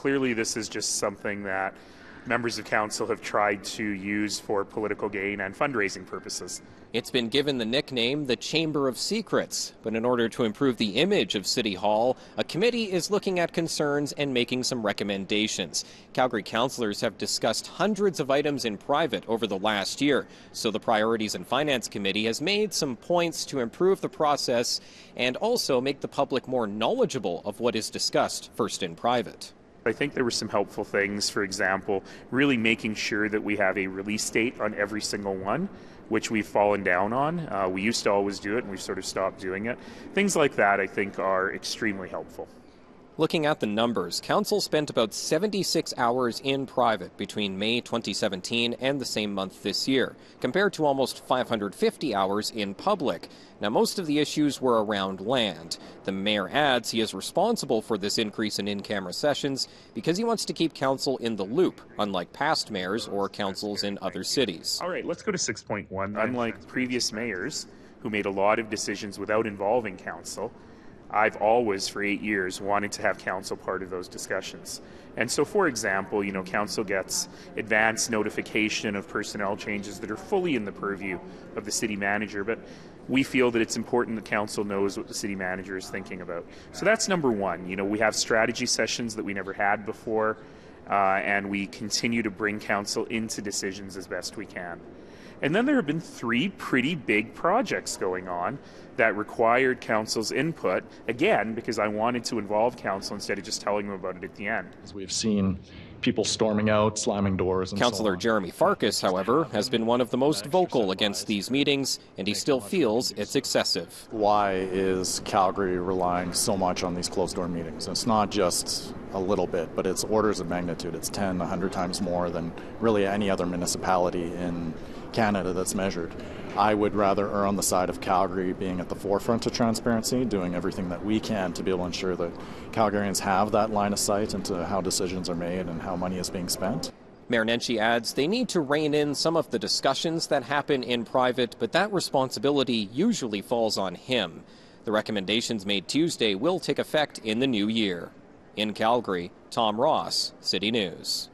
clearly this is just something that members of council have tried to use for political gain and fundraising purposes. It's been given the nickname the Chamber of Secrets, but in order to improve the image of City Hall, a committee is looking at concerns and making some recommendations. Calgary councillors have discussed hundreds of items in private over the last year, so the Priorities and Finance Committee has made some points to improve the process and also make the public more knowledgeable of what is discussed first in private. I think there were some helpful things, for example, really making sure that we have a release date on every single one, which we've fallen down on. We used to always do it, and we've sort of stopped doing it. Things like that, I think, are extremely helpful. Looking at the numbers, Council spent about 76 hours in private between May 2017 and the same month this year, compared to almost 550 hours in public. Now, most of the issues were around land. The mayor adds he is responsible for this increase in in-camera sessions because he wants to keep Council in the loop, unlike past mayors or councils in other cities. All right, let's go to 6.1. Unlike previous mayors who made a lot of decisions without involving Council, I've always, for 8 years, wanted to have council part of those discussions. And so, for example, council gets advance notification of personnel changes that are fully in the purview of the city manager, but we feel that it's important that council knows what the city manager is thinking about. So that's number one. We have strategy sessions that we never had before, and we continue to bring council into decisions as best we can. And then there have been 3 pretty big projects going on that required council's input, again, because I wanted to involve council instead of just telling them about it at the end. As we've seen people storming out, slamming doors, and Councillor Jeremy Farkas, however, has been one of the most vocal against these meetings, and he still feels it's excessive. Why is Calgary relying so much on these closed-door meetings? It's not just a little bit, but it's orders of magnitude. It's 10, 100 times more than really any other municipality in Canada that's measured. I would rather err on the side of Calgary being at the forefront of transparency, doing everything that we can to be able to ensure that Calgarians have that line of sight into how decisions are made and how money is being spent. Mayor Nenshi adds they need to rein in some of the discussions that happen in private, but that responsibility usually falls on him. The recommendations made Tuesday will take effect in the new year. In Calgary, Tom Ross, City News.